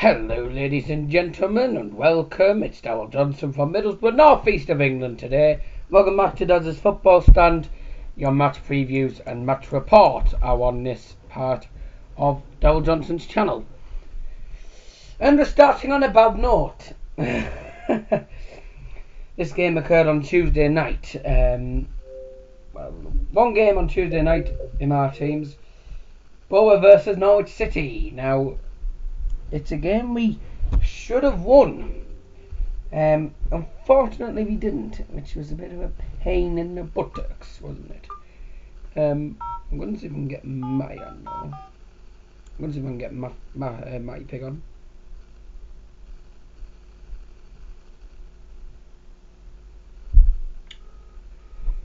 Hello ladies and gentlemen and welcome. It's Darryl Johnson from Middlesbrough, North East of England today. Welcome back to Daz's Football Stand. Your match previews and match report are on this part of Darryl Johnson's channel. And we're starting on a bad note. This game occurred on Tuesday night. One game on Tuesday night in our teams. Boro versus Norwich City. Now, it's a game we should have won. Unfortunately, we didn't, which was a bit of a pain in the buttocks, wasn't it? I'm going to see if I can get Matty on now. I'm going to see if I can get Matty Pig on.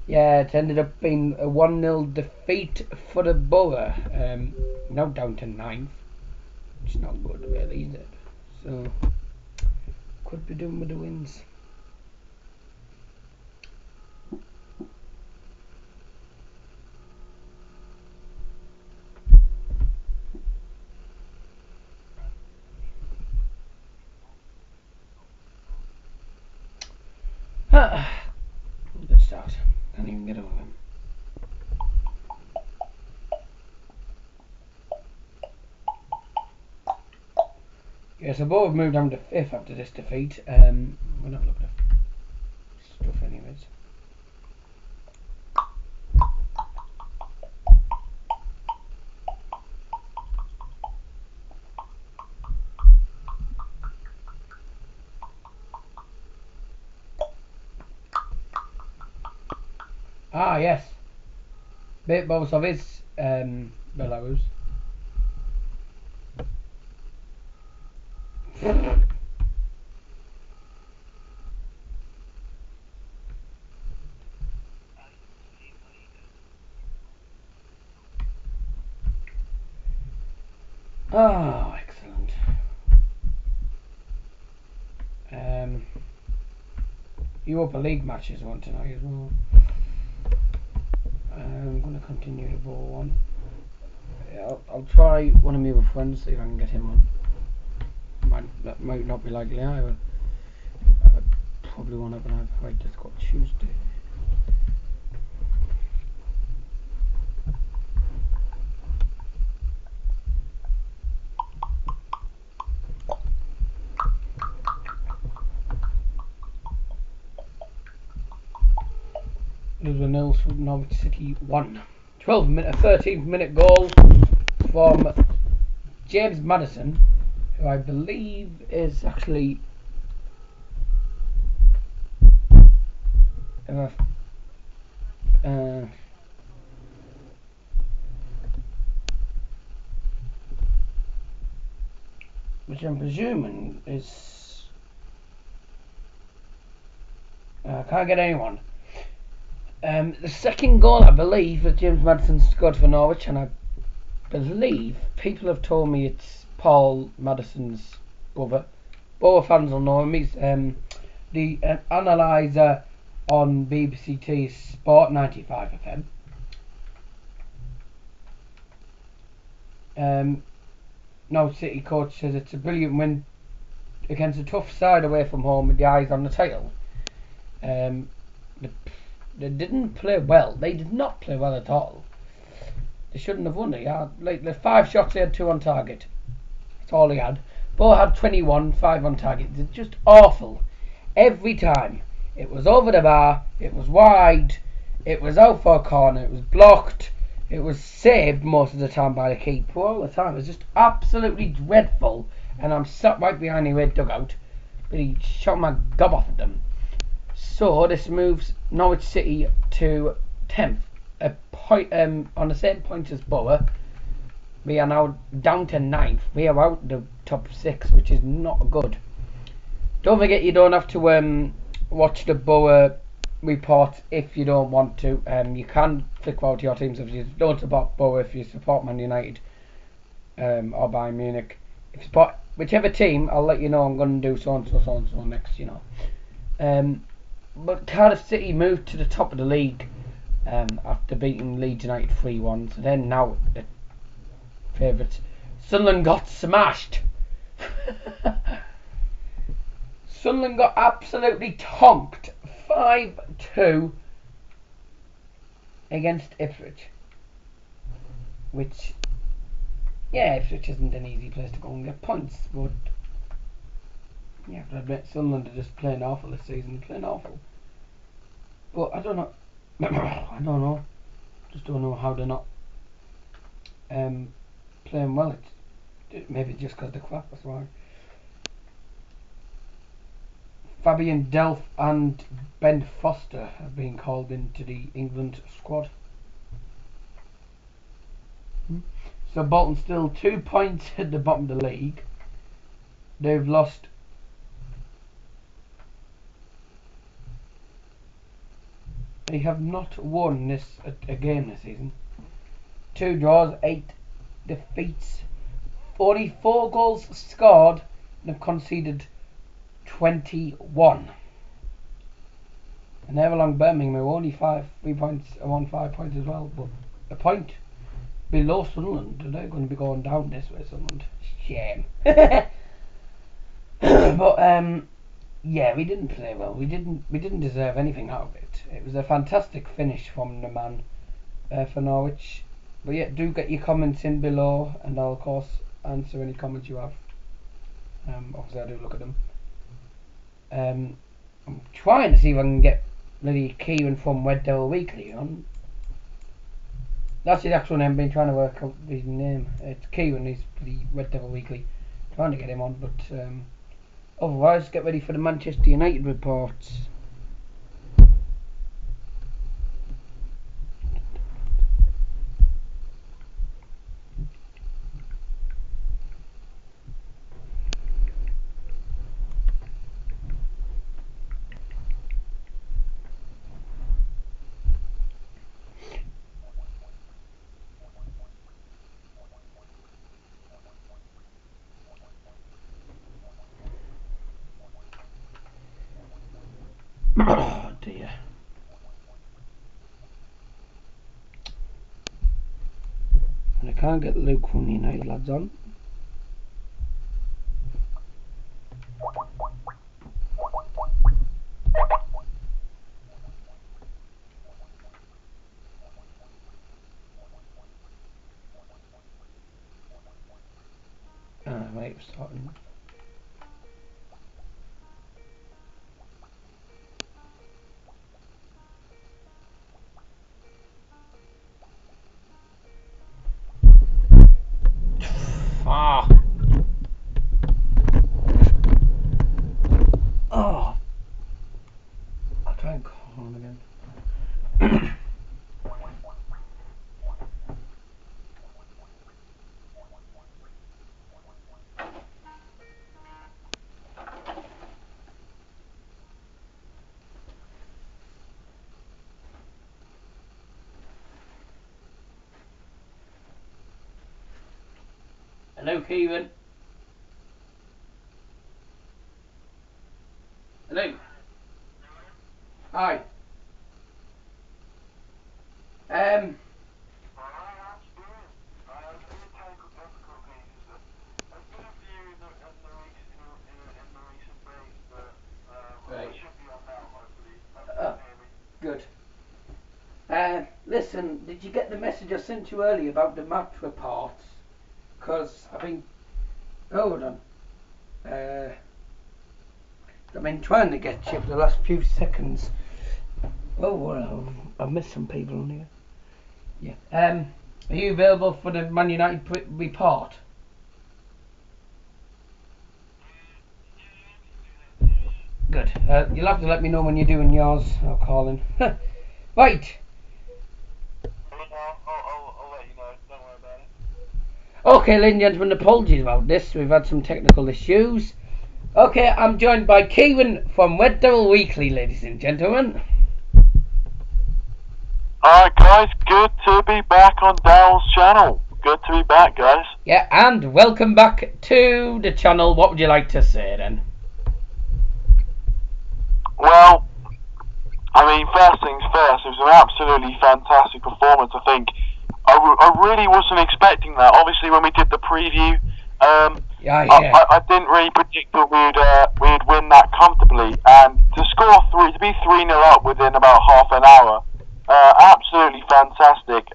Yeah, it ended up being a 1-0 defeat for the Boro. Now down to 9th. It's not good really, is it? So, could be doing with the wins. Good start. Can't even get over him. Yeah, so Boro have moved down to 5th after this defeat. We're not looking at stuff anyways. Ah, yes. Bit both of his Belarus. Oh, excellent. Europa League matches on tonight as well. I'm going to continue the ball one. Yeah, I'll try one of my other friends, see if I can get him on. That might not be likely either. I probably won't have an iPad. Just got Tuesday. There's a nil for Norwich City 1. 13th minute goal from James Maddison, who I believe is actually which I'm presuming is can't get anyone. The second goal, I believe, that James Maddison scored for Norwich, and I believe people have told me it's Paul Maddison's brother. Boro fans will know him. He's the analyser on BBC Sport 95 FM. Norwich City coach says it's a brilliant win against a tough side away from home with the eyes on the title. They didn't play well. They did not play well at all. They shouldn't have won. They had the 5 shots, they had 2 on target. That's all they had. Boro had 21, 5 on target. They're just awful. Every time. It was over the bar, it was wide, it was out for a corner, it was blocked, it was saved most of the time by the keeper. All the time. It was just absolutely dreadful. And I'm sat right behind the red dugout. But he shot my gob off at them. So this moves Norwich City to 10th, a point on the same point as Boro. We are now down to 9th. We are out the top 6, which is not good. Don't forget, you don't have to watch the Boro report if you don't want to. You can flick out your teams if you don't support Boro. If you support Man United or Bayern Munich, if you support whichever team, I'll let you know. I'm going to do so and so, so and so next. You know. But Cardiff City moved to the top of the league after beating Leeds United 3-1. So then now the favourites. Sunderland got smashed Sunderland got absolutely tonked 5-2 against Ipswich. Which, yeah, Ipswich isn't an easy place to go and get points, but you have to admit Sunderland are just playing awful this season, playing awful. But I don't know. I don't know. Just don't know how they're not playing well. It's maybe just because they're crap. That's why. Fabian Delph and Ben Foster have been called into the England squad. So Bolton still 2 points at the bottom of the league. They've lost. They have not won a game this season. 2 draws, 8 defeats, only 4 goals scored, and have conceded 21. And they're along Birmingham, who only 3 points, won 5 points as well, but a point below Sunderland. They're going to be going down this way, Sunderland. Shame. But yeah, we didn't play well. We didn't deserve anything out of it. It was a fantastic finish from the man for Norwich. But yeah, do get your comments in below, and I'll of course answer any comments you have. Obviously I do look at them. I'm trying to see if I can get bloody Ciaran from Reddevilweekly on. That's the actual name. I've been trying to work out his name. It's Ciaran. He's the Reddevilweekly. Trying to get him on, but otherwise, get ready for the Manchester United reports. Oh dear. And I can't get Luke from the United lads on. Wait, starting. Ah. Oh. I'll try and call him again. Hello, Ciaran. Hello. Hi. Right. Good. Listen, did you get the message I sent you earlier about the match reports? Because I've been... Hold on. I've been trying to get you for the last few seconds. Oh, well, I've missed some people on here. Yeah. Are you available for the Man United report? Good. You'll have to let me know when you're doing yours. I'll call in. Right. I'll let you know. Don't worry about it. Okay, ladies and gentlemen, apologies about this. We've had some technical issues. Okay, I'm joined by Ciaran from Reddevilweekly, ladies and gentlemen. Alright guys, good to be back on Daryl's channel. Good to be back, guys. Yeah, and welcome back to the channel. What would you like to say then? Well, I mean, first things first, it was an absolutely fantastic performance, I think. I really wasn't expecting that. Obviously, when we did the preview, I didn't really predict that we'd win that comfortably, and to be 3-0 up within about half an hour, absolutely fantastic.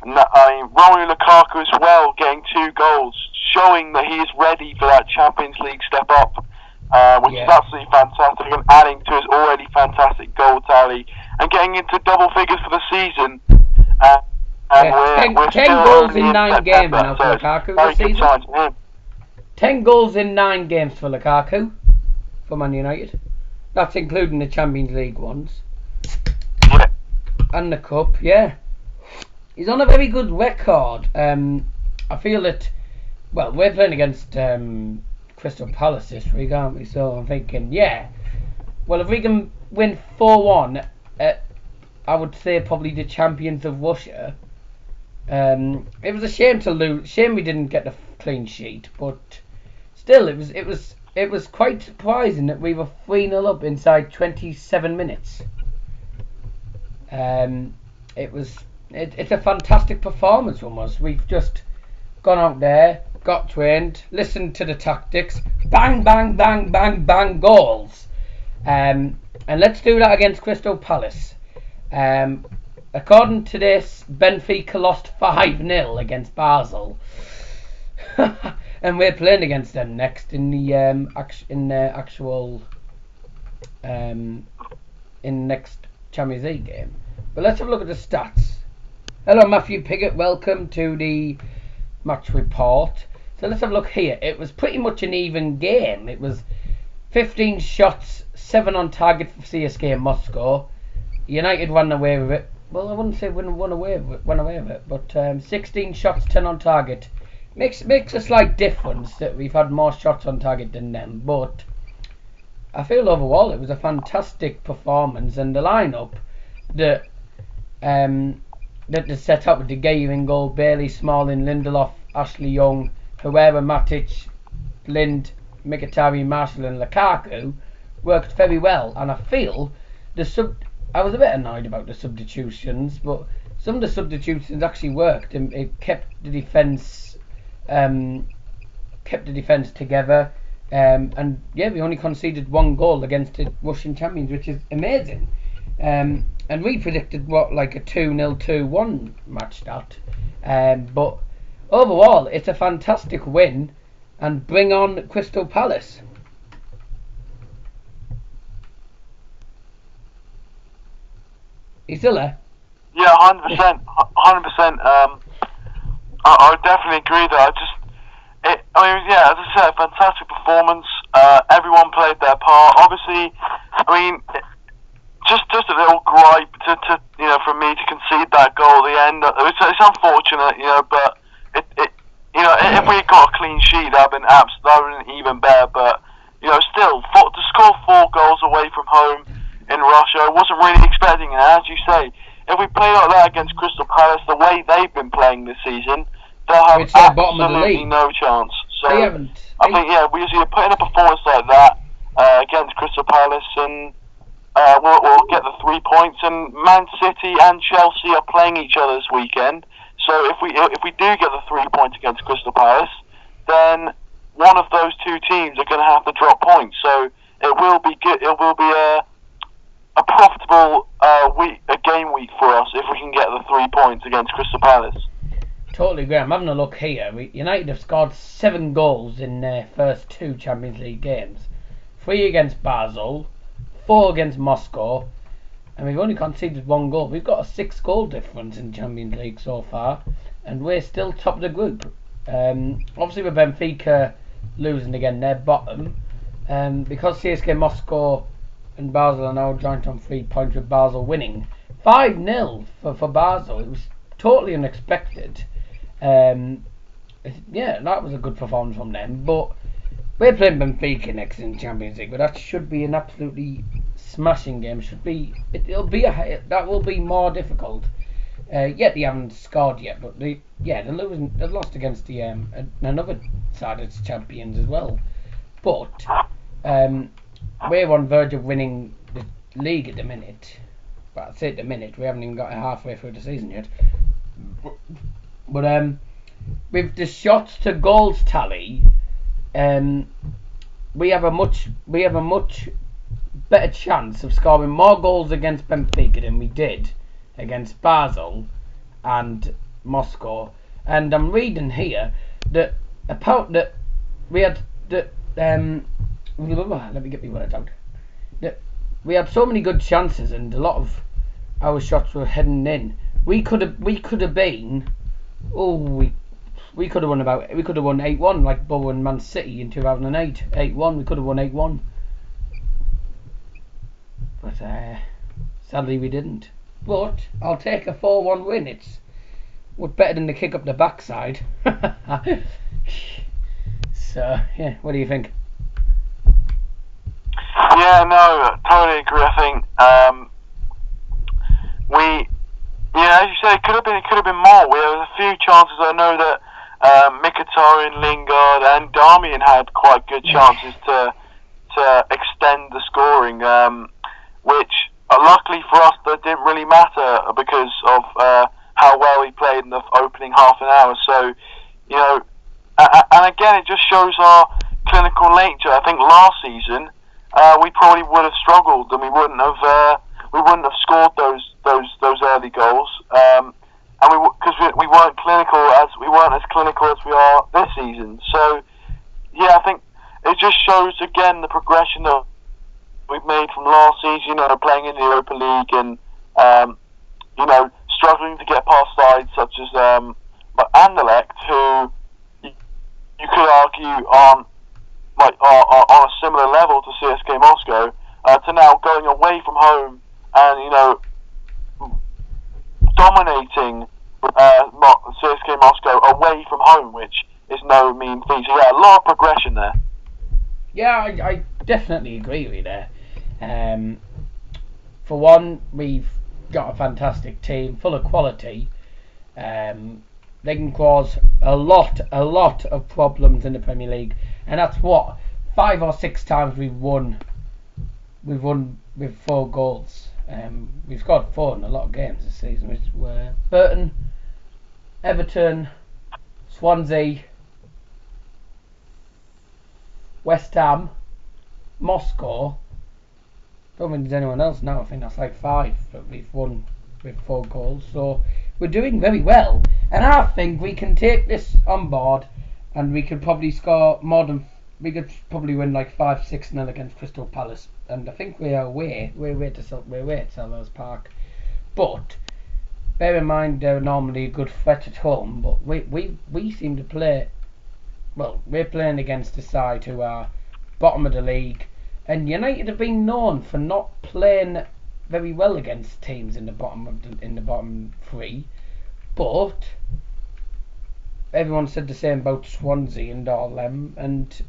Romelu Lukaku as well, getting 2 goals, showing that he is ready for that Champions League step up, which is absolutely fantastic, and adding to his already fantastic goal tally, and getting into double figures for the season. We're 10 goals in 9 games now for Lukaku this season. 10 goals in 9 games for Lukaku for Man United. That's including the Champions League ones. Yeah. And the Cup, yeah. He's on a very good record. I feel that, well, we're playing against Crystal Palace this week, aren't we? So I'm thinking, yeah. Well, if we can win 4-1, I would say probably the champions of Russia. It was a shame to lose. Shame we didn't get the clean sheet, but still, it was quite surprising that we were 3-0 up inside 27 minutes. It's a fantastic performance from us. We've just gone out there, got trained, listened to the tactics, bang, bang, bang, bang, bang, goals. And let's do that against Crystal Palace. According to this, Benfica lost 5-0 against Basel. And we're playing against them next in the next Champions League game. But let's have a look at the stats. Hello, Matthew Piggott. Welcome to the match report. So let's have a look here. It was pretty much an even game. It was 15 shots, 7 on target for CSKA Moscow. United ran away with it. Well, I wouldn't say won away with it, but 16 shots, 10 on target. Makes a slight difference that we've had more shots on target than them, but I feel overall it was a fantastic performance, and the lineup that they set up with De Gea in goal, Bailey, Smalling, Lindelof, Ashley Young, Herrera, Matic, Lind, Mkhitaryan, Marshall and Lukaku worked very well, and I feel I was a bit annoyed about the substitutions, but some of the substitutions actually worked, and it kept the defence together. And yeah, we only conceded 1 goal against the Russian champions, which is amazing. And we predicted like a 2-0, 2-1 match start. But overall, it's a fantastic win, and bring on Crystal Palace. You still there? Yeah, 100%. 100%. I would definitely agree there. As I said, fantastic performance. Everyone played their part. Obviously, just a little gripe for me to concede that goal at the end. It's unfortunate, but if we got a clean sheet, that would have been even better. But still, to score 4 goals away from home in Russia, I wasn't really expecting it. As you say, if we play like that against Crystal Palace, the way they've been playing this season, they'll have absolutely no chance. So I think, we just need to put in a performance like that against Crystal Palace, and we'll get the 3 points. And Man City and Chelsea are playing each other this weekend. So if we do get the 3 points against Crystal Palace, then one of those 2 teams are going to have to drop points. So it will be good. It will be a profitable game week for us if we can get the 3 points against Crystal Palace. Totally agree. I'm having a look here. United have scored 7 goals in their first 2 Champions League games. 3 against Basel, 4 against Moscow, and we've only conceded 1 goal. We've got a 6-goal difference in Champions League so far, and we're still top of the group. Obviously with Benfica losing again, they're bottom. Because CSKA Moscow and Basel are now joint on 3 points, with Basel winning 5-0 for Basel. It was totally unexpected. That was a good performance from them. But we're playing Benfica next in the Champions League, but that should be an absolutely smashing game. That will be more difficult. Yet they haven't scored yet, but they've lost against another side of champions as well. But we're on verge of winning the league at the minute. But I say at the minute, we haven't even got halfway through the season yet. But with the shots to goals tally, we have a much better chance of scoring more goals against Benfica than we did against Basel and Moscow. And I'm reading here that we had that let me get my words out. That we had so many good chances and a lot of our shots were heading in. We could have been we could have won 8-1 like Boro and Man City in 2008. 8-1, we could have won 8-1. But sadly we didn't. But I'll take a 4-1 win. It's better than the kick up the backside. So, yeah, what do you think? Yeah, no, totally agree. I think as you say, it could have been more. We had a few chances. I know that Mkhitaryan, Lingard, and Darmian had quite good chances to extend the scoring, which luckily for us that didn't really matter because of how well we played in the opening half an hour. So, and again, it just shows our clinical nature. I think last season we probably would have struggled and we wouldn't have scored those early goals, and because we weren't as clinical as we are this season. So yeah, I think it just shows again the progression that we've made from last season, playing in the Europa League and struggling to get past sides such as Anderlecht, who you could argue on a similar level to CSKA Moscow, to now going away from home and dominating CSKA Moscow away from home, which is no mean feat. So yeah, a lot of progression there. Yeah, I definitely agree with you there. For one, we've got a fantastic team full of quality. They can cause a lot of problems in the Premier League, and that's what 5 or 6 times we've won with 4 goals. We've scored 4 in a lot of games this season, which were Burton, Everton, Swansea, West Ham, Moscow. Don't think there's anyone else now. I think that's like 5 that we've won with 4 goals. So we're doing very well, and I think we can take this on board, and we could probably score more than. We could probably win like 5-6-0 against Crystal Palace, and I think we're away at Selhurst Park. But bear in mind they're normally a good threat at home, but we seem to play. Well, we're playing against a side who are bottom of the league, and United have been known for not playing very well against teams in the bottom 3. But everyone said the same about Swansea and all them, and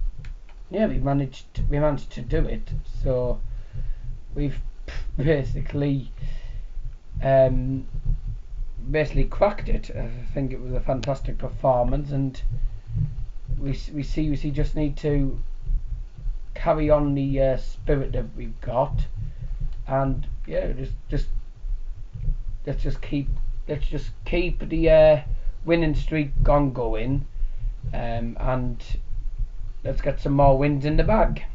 yeah, we managed to do it. So we've basically cracked it. I think it was a fantastic performance, and we just need to carry on the spirit that we've got, and yeah, let's just keep the winning streak going, and let's get some more wins in the bag.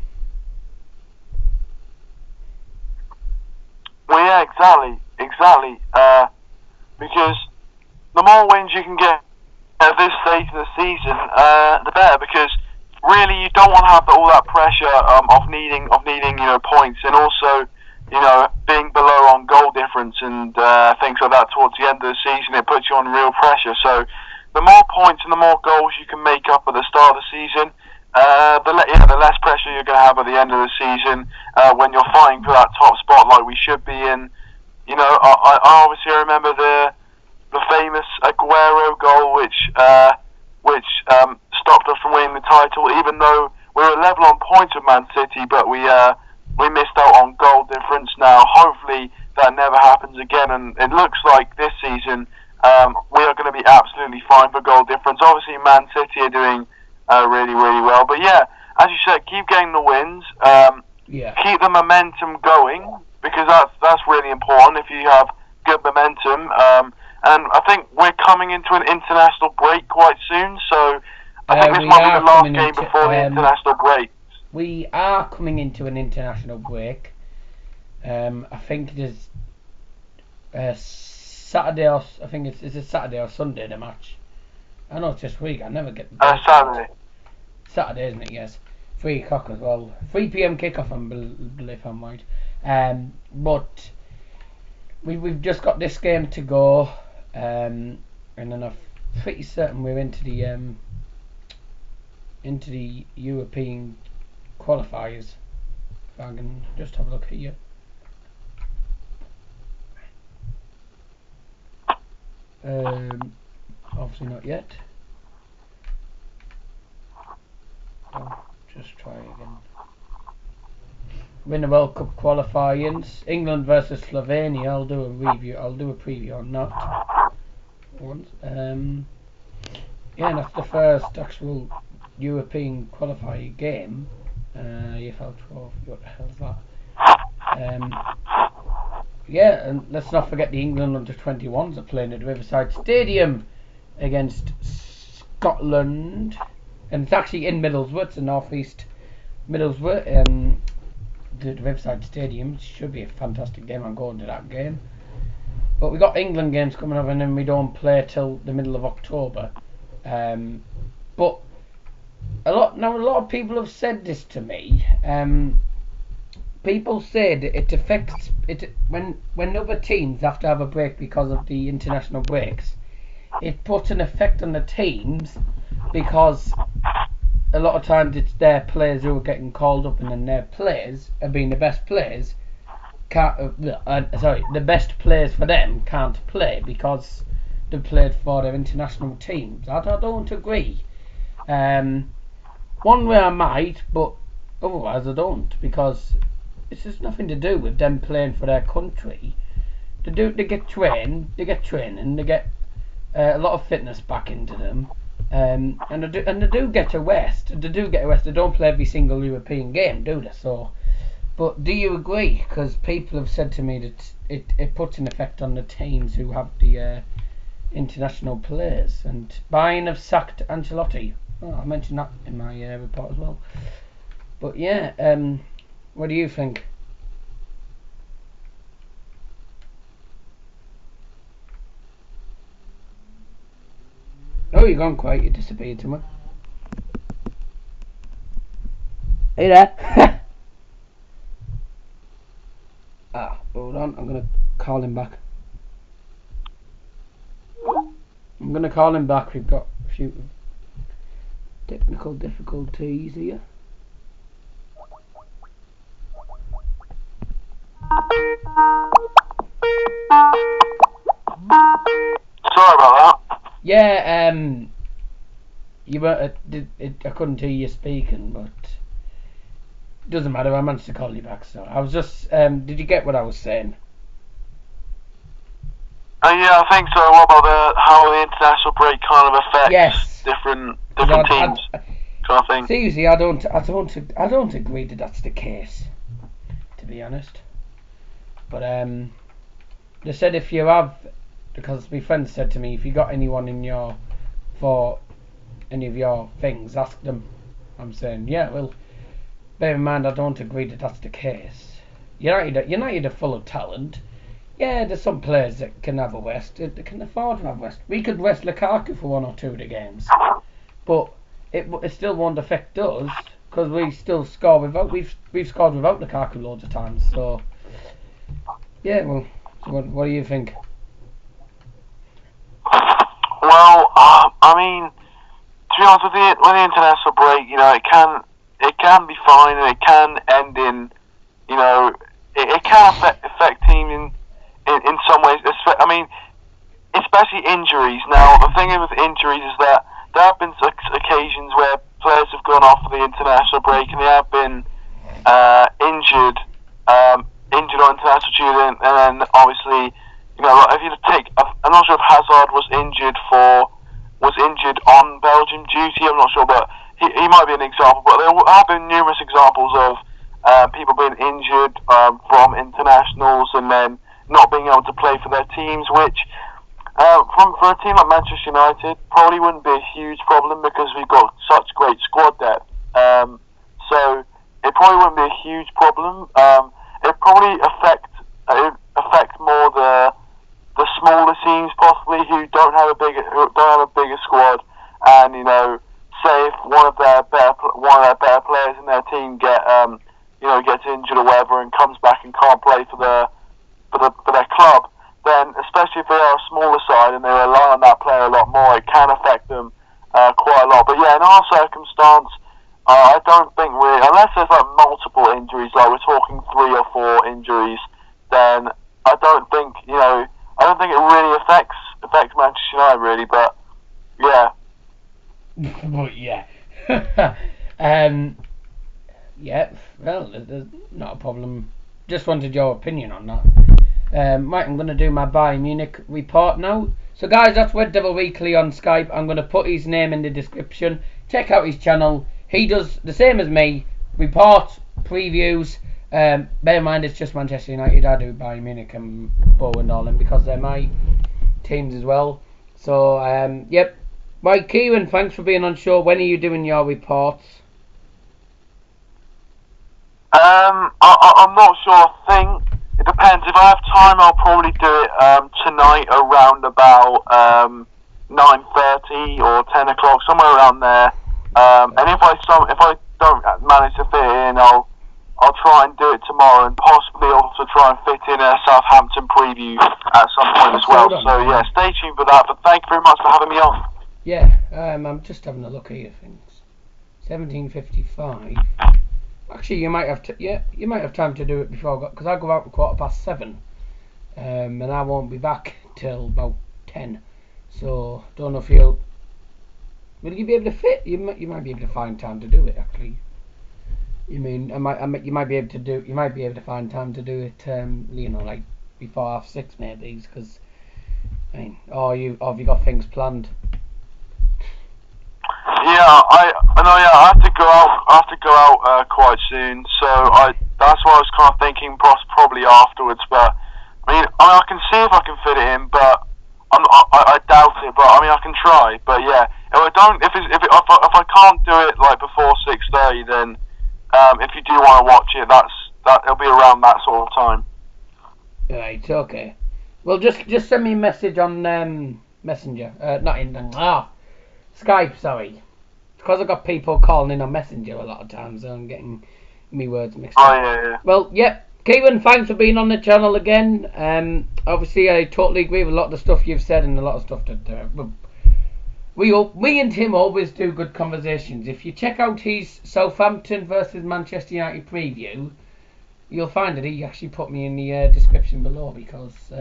Well, yeah, exactly. Because the more wins you can get at this stage of the season, the better. Because really, you don't want to have all that pressure of needing points, and also being below on goal difference and things like that towards the end of the season. It puts you on real pressure. So the more points and the more goals you can make up at the start of the season, the less pressure you're going to have at the end of the season when you're fighting for that top spot like we should be in. I obviously remember the famous Aguero goal, which stopped us from winning the title, even though we were level on points with Man City, but we missed out on goal difference. Now, hopefully that never happens again, and it looks like this season we are going to be absolutely fine for goal difference. Obviously, Man City are doing really, really well, but yeah, as you said, keep getting the wins, keep the momentum going, because that's really important. If you have good momentum, and I think we're coming into an international break quite soon. So I think this we might are be the last coming game into, before the international break. We are coming into an international break. I think it is Saturday or I think it's a Saturday or Sunday the match. I know it's this week. I never get the date. Saturday. Saturday, isn't it? Yes. 3 o'clock as well. 3 p.m. kickoff, I believe I'm right. But we've just got this game to go, and then I'm pretty certain we're into the European qualifiers. If I can just have a look here. Obviously not yet. I'll just try again. Win the World Cup qualifiers. England versus Slovenia. I'll do a preview on that. Once. Yeah, and that's the first actual European qualifier game. EFL 12. What the hell is that? Yeah, and let's not forget the England under 21s are playing at Riverside Stadium against Scotland, and it's actually in Middlesbrough. It's in North East Middlesbrough. The Riverside Stadium should be a fantastic game. I'm going to that game. But we got England games coming up, and then we don't play till the middle of October. But a lot of people have said this to me. People said it affects it when other teams have to have a break because of the international breaks. It puts an effect on the teams because a lot of times it's their players who are getting called up, and then their players, being the best players, the best players for them can't play because they played for their international teams. I don't agree. One way I might, but otherwise I don't, because it's just nothing to do with them playing for their country. They get training, they get a lot of fitness back into them, and they do get a rest. They don't play every single European game, do they? So, but do you agree? Because people have said to me that it puts an effect on the teams who have the international players. And Bayern have sacked Ancelotti. Oh, I mentioned that in my report as well. But yeah, what do you think? Oh, you're gone quiet. You disappeared somewhere. Hey there. Hold on. I'm gonna call him back. We've got a few technical difficulties here. Sorry about that. Yeah, you were. I couldn't hear you speaking, but it doesn't matter. I managed to call you back. So I was just. Did you get what I was saying? Yeah, I think so. What about how the international break kind of affects different teams, kind of thing? Seriously, I don't agree that that's the case, to be honest. But they said if you have, because my friend said to me, if you got anyone for any of your things, ask them. I'm saying, yeah, well, bear in mind, I don't agree that that's the case. United are full of talent. Yeah, there's some players that can have a rest. They can afford to have rest. We could rest Lukaku for 1 or 2 of the games, but it still won't affect us because we still score without. We've scored without Lukaku loads of times. So yeah, well, so what do you think? Well, I mean, to be honest with the international break, it can be fine, and it can end in, it can affect teams in some ways. I mean, especially injuries. Now, the thing with injuries is that there have been occasions where players have gone off for the international break and they have been injured on international duty, and then obviously, if you take, I'm not sure if Hazard was injured on Belgium duty. I'm not sure, but he might be an example. But there have been numerous examples of people being injured from internationals and then not being able to play for their teams, which For a team like Manchester United, probably wouldn't be a huge problem because we've got such great squad depth. So it probably wouldn't be a huge problem. It probably affect more the smaller teams possibly who don't have a bigger squad, and say if one of their better players in their team gets injured or whatever and comes back and can't play for their club, then especially if they are a smaller side and they rely on that player a lot more, it can affect them quite a lot. But yeah, in our circumstance, I don't think really, unless there's like multiple injuries, like we're talking 3 or 4 injuries, then I don't think it really affects Manchester United really. But yeah. But yeah. Yeah, well, there's not a problem. Just wanted your opinion on that. Right, I'm going to do my Bayern Munich report now. So guys, that's Red Devil Weekly on Skype. I'm going to put his name in the description. Check out his channel. He does the same as me. Reports, previews. Bear in mind it's just Manchester United. I do Bayern Munich and Boro and all them because they're my teams as well. So, yep. Right, Kieran, thanks for being on show. When are you doing your reports? I'm not sure. I think it depends. If I have time, I'll probably do it tonight around about 9:30 or 10 o'clock, somewhere around there. And if I don't manage to fit it in, I'll try and do it tomorrow, and possibly also try and fit in a Southampton preview at some point as well. So yeah, stay tuned for that. But thank you very much for having me on. Yeah, I'm just having a look here. Things 17:55. Actually, you might have time to do it before, because I go out at 7:15, and I won't be back till about 10. So don't know if will you be able to fit? You might be able to find time to do it. Actually, you might be able to find time to do it. Like before 6:30 maybe, because or have you got things planned? Yeah, I know. Yeah, I have to go out quite soon. So that's what I was kind of thinking, probably afterwards. But I can see if I can fit it in, but I doubt it. But I can try. But yeah, if I can't do it like before 6:30, then if you do want to watch it, it'll be around that sort of time. Right. Okay. Well, just send me a message on Messenger. Skype. Sorry. Because I've got people calling in on Messenger a lot of times, so I'm getting me words mixed up. Oh, yeah. Well, yep. Kieran, thanks for being on the channel again. Obviously, I totally agree with a lot of the stuff you've said and a lot of stuff that we and Tim always do good conversations. If you check out his Southampton versus Manchester United preview, you'll find that he actually put me in the description below, because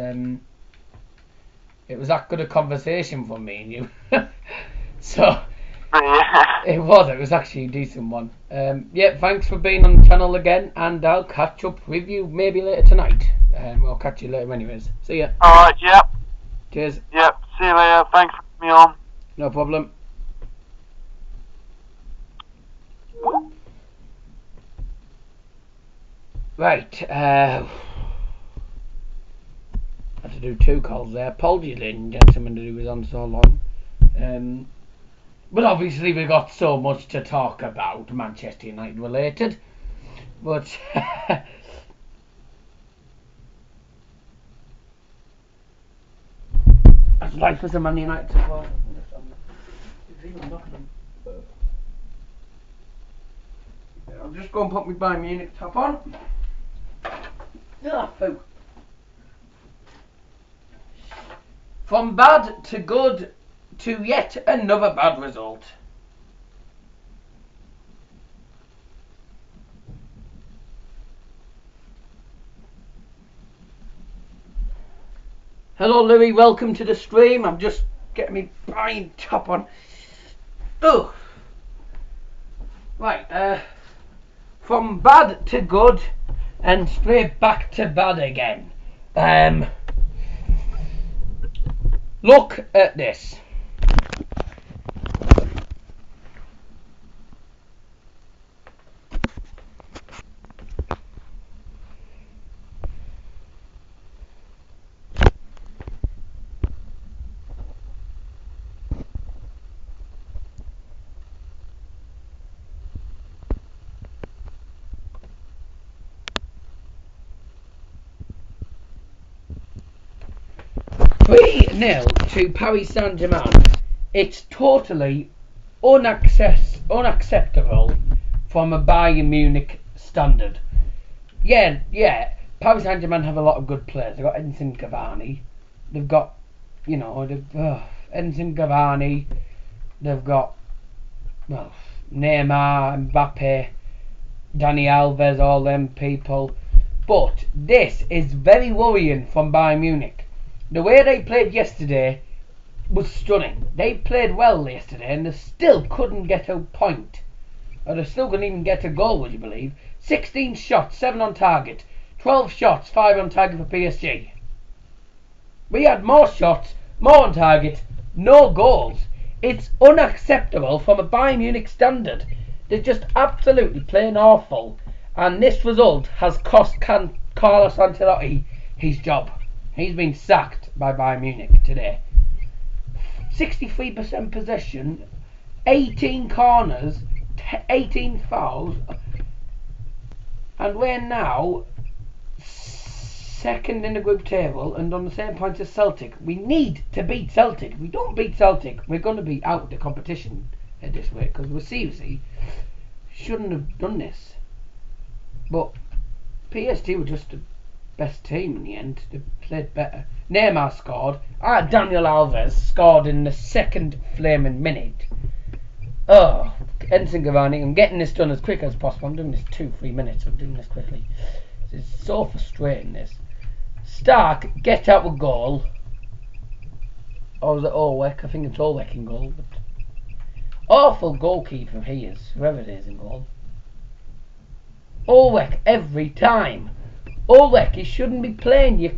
it was that good a conversation for me and you. So... Yeah. It was actually a decent one. Yeah, thanks for being on the channel again, and I'll catch up with you maybe later tonight. I'll catch you later anyways. See ya. Alright, yep. Cheers. Yep, see you later. Thanks for having me on. No problem. Right, I had to do 2 calls there. Apologies, ladies and gentlemen, that he was on so long. But obviously we've got so much to talk about Manchester United related. But as life as a Man United supporter. I'll just go and put my Bayern Munich top on. From bad to good to yet another bad result. Hello Louis, welcome to the stream. I'm just getting me Bayern top on. Oh, right. From bad to good and straight back to bad again. Look at this. 3-0 to Paris Saint-Germain. It's totally unacceptable from a Bayern Munich standard. Yeah, Paris Saint-Germain have a lot of good players. They've got Edinson Cavani. They've got, Edinson Cavani. They've got, Neymar, Mbappe, Dani Alves, all them people. But this is very worrying from Bayern Munich. The way they played yesterday was stunning. They played well yesterday and they still couldn't get a point. Or they still couldn't even get a goal, would you believe? 16 shots, 7 on target. 12 shots, 5 on target for PSG. We had more shots, more on target, no goals. It's unacceptable from a Bayern Munich standard. They're just absolutely playing awful. And this result has cost Carlos Ancelotti his job. He's been sacked by Bayern Munich today. 63% possession, 18 corners, 18 fouls, and we're now second in the group table and on the same points as Celtic. We need to beat Celtic. If we don't beat Celtic, we're going to be out of the competition this week, because we seriously shouldn't have done this. But PSG were just the best team in the end. They played better. Neymar scored. Daniel Alves scored in the second flaming minute. Oh, Edinson Cavani. I'm getting this done as quick as possible. I'm doing this 2-3 minutes. I'm doing this quickly. It's so frustrating, this. Stark, get out a goal. Or was it Olwek? I think it's Olwek in goal. But awful goalkeeper he is, whoever it is in goal. Olwek every time. Olwek, he shouldn't be playing, you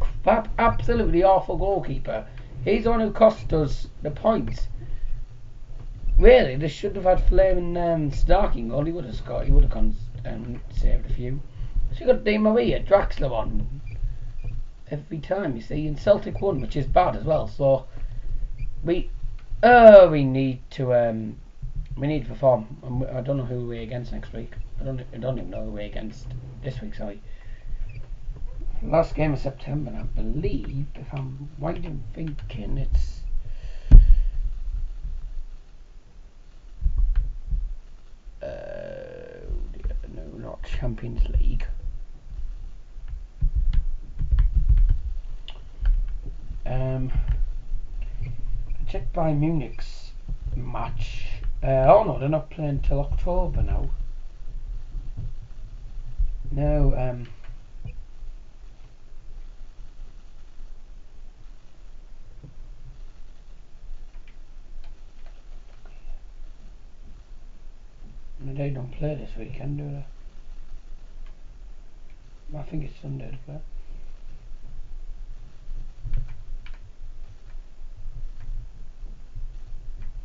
absolutely awful goalkeeper. He's the one who cost us the points. Really, they should have had flaming Stark in goal. He would have scored. He would have gone saved a few. So you got Di Maria, Draxler on every time, you see, and Celtic won, which is bad as well. So we need to perform. I don't know who we're against next week. I don't even know who we're against this week. Sorry. Last game of September, I believe, if I'm right in thinking, it's no, not Champions League. Check Bayern Munich's match. Oh no, they're not playing till October now. No, they don't play this weekend, do they? I think it's Sunday, but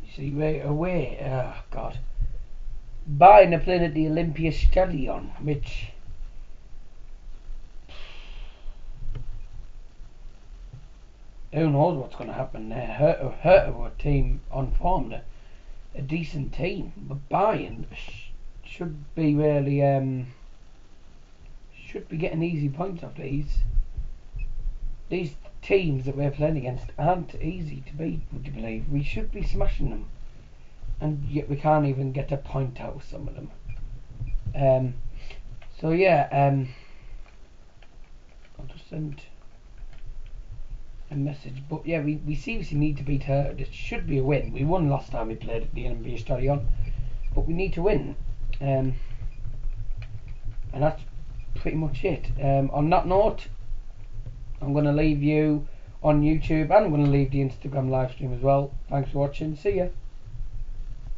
you see, right away. Oh God, Bayern are playing at the Olympia Stadion, which who knows what's going to happen there. Hertha were a team on form, a decent team, but Bayern should be really should be getting easy points off these teams that we're playing against. Aren't easy to beat, would you believe? We should be smashing them, and yet we can't even get a point out of some of them. So yeah, I'll just send a message. But yeah, we seriously need to beat her. This should be a win. We won last time we played at the Olympia Stadion, but we need to win. And that's pretty much it. On that note, I'm going to leave you on YouTube, and I'm going to leave the Instagram live stream as well. Thanks for watching. See ya.